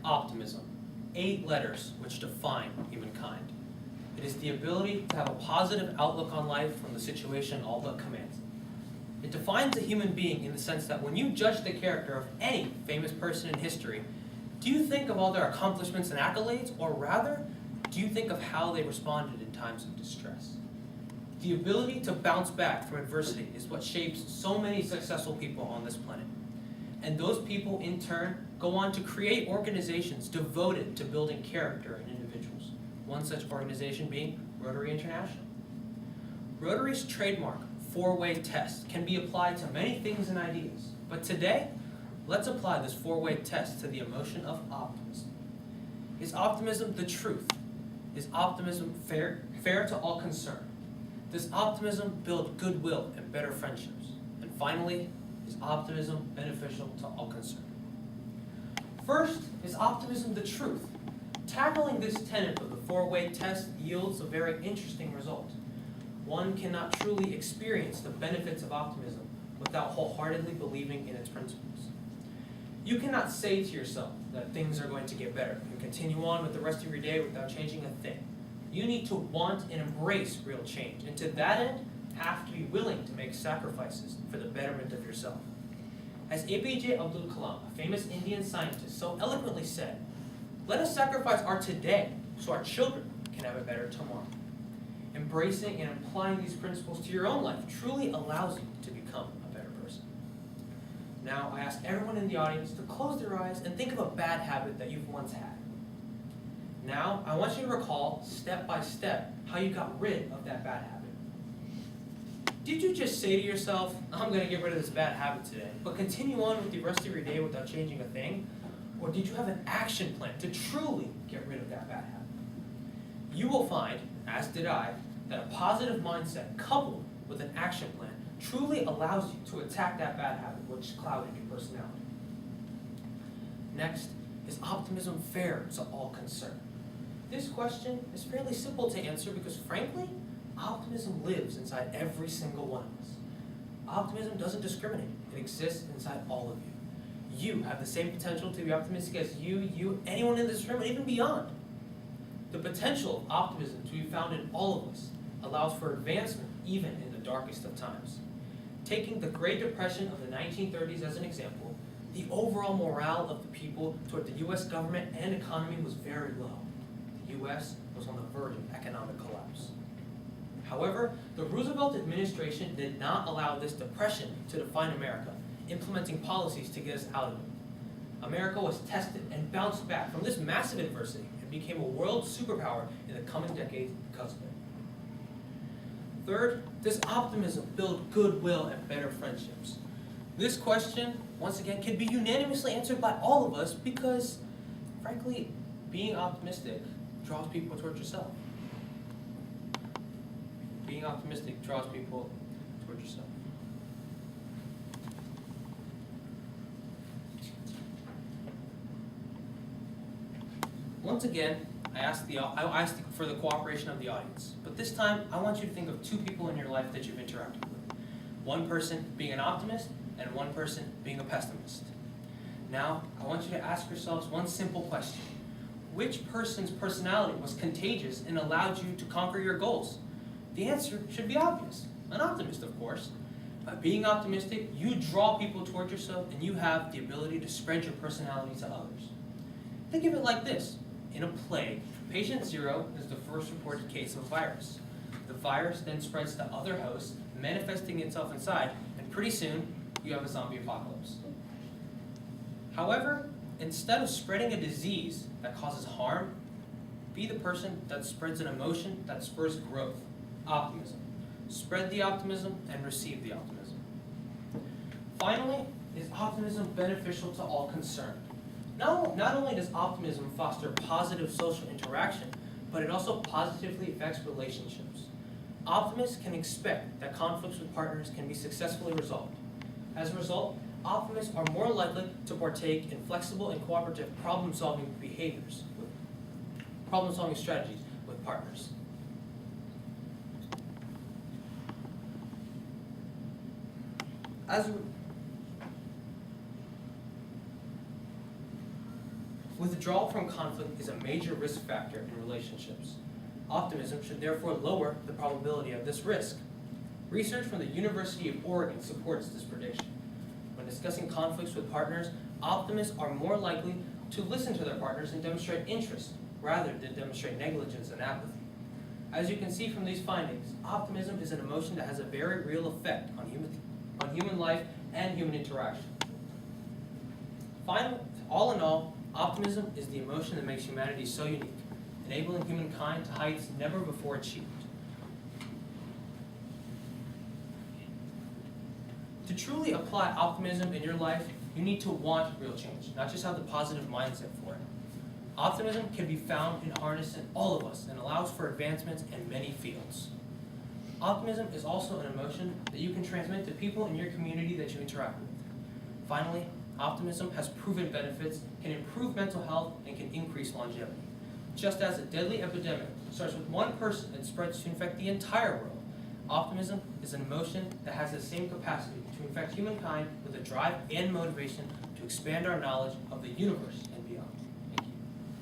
Optimism. 8 letters which define humankind. It is the ability to have a positive outlook on life from the situation all but commands. It defines a human being in the sense that when you judge the character of any famous person in history, do you think of all their accomplishments and accolades, or rather, do you think of how they responded in times of distress? The ability to bounce back from adversity is what shapes so many successful people on this planet. And those people, in turn, go on to create organizations devoted to building character in individuals. One such organization being Rotary International. Rotary's trademark 4-way test can be applied to many things and ideas, but today, let's apply this 4-way test to the emotion of optimism. Is optimism the truth? Is optimism fair to all concerned? Does optimism build goodwill and better friendships? And finally, is optimism beneficial to all concerned? First, is optimism the truth? Tackling this tenet of the 4-way test yields a very interesting result. One cannot truly experience the benefits of optimism without wholeheartedly believing in its principles. You cannot say to yourself that things are going to get better and continue on with the rest of your day without changing a thing. You need to want and embrace real change, and to that end, have to be willing to make sacrifices for the betterment of yourself. As APJ Abdul Kalam, a famous Indian scientist, so eloquently said, "Let us sacrifice our today so our children can have a better tomorrow." Embracing and applying these principles to your own life truly allows you to become a better person. Now, I ask everyone in the audience to close their eyes and think of a bad habit that you've once had. Now, I want you to recall, step by step, how you got rid of that bad habit. Did you just say to yourself, "I'm going to get rid of this bad habit today," but continue on with the rest of your day without changing a thing? Or did you have an action plan to truly get rid of that bad habit? You will find, as did I, that a positive mindset coupled with an action plan truly allows you to attack that bad habit which clouded your personality. Next, is optimism fair to all concerned? This question is fairly simple to answer because, frankly, optimism lives inside every single one of us. Optimism doesn't discriminate. It exists inside all of you. You have the same potential to be optimistic as anyone in this room, and even beyond. The potential of optimism to be found in all of us allows for advancement even in the darkest of times. Taking the Great Depression of the 1930s as an example, the overall morale of the people toward the U.S. government and economy was very low. The U.S. was on the verge of economic collapse. However, the Roosevelt administration did not allow this depression to define America, implementing policies to get us out of it. America was tested and bounced back from this massive adversity and became a world superpower in the coming decades because of it. Third, does optimism build goodwill and better friendships? This question, once again, can be unanimously answered by all of us because, frankly, being optimistic draws people towards yourself. Being optimistic draws people towards yourself. Once again, I ask for the cooperation of the audience. But this time, I want you to think of 2 people in your life that you've interacted with. One person being an optimist, and one person being a pessimist. Now, I want you to ask yourselves one simple question. Which person's personality was contagious and allowed you to conquer your goals? The answer should be obvious. An optimist, of course. By being optimistic, you draw people toward yourself, and you have the ability to spread your personality to others. Think of it like this. In a plague, patient 0 is the first reported case of a virus. The virus then spreads to other hosts, manifesting itself inside, and pretty soon, you have a zombie apocalypse. However, instead of spreading a disease that causes harm, be the person that spreads an emotion that spurs growth, optimism. Spread the optimism and receive the optimism. Finally, is optimism beneficial to all concerned? Not only does optimism foster positive social interaction, but it also positively affects relationships. Optimists can expect that conflicts with partners can be successfully resolved. As a result, optimists are more likely to partake in flexible and cooperative problem-solving strategies with partners. Withdrawal from conflict is a major risk factor in relationships. Optimism should therefore lower the probability of this risk. Research from the University of Oregon supports this prediction. When discussing conflicts with partners, optimists are more likely to listen to their partners and demonstrate interest, rather than demonstrate negligence and apathy. As you can see from these findings, optimism is an emotion that has a very real effect on human life and human interaction. Finally, all in all, optimism is the emotion that makes humanity so unique, enabling humankind to heights never before achieved. To truly apply optimism in your life, you need to want real change, not just have the positive mindset for it. Optimism can be found and harnessed in all of us and allows for advancements in many fields. Optimism is also an emotion that you can transmit to people in your community that you interact with. Finally, optimism has proven benefits, can improve mental health, and can increase longevity. Just as a deadly epidemic starts with one person and spreads to infect the entire world, optimism is an emotion that has the same capacity to infect humankind with a drive and motivation to expand our knowledge of the universe and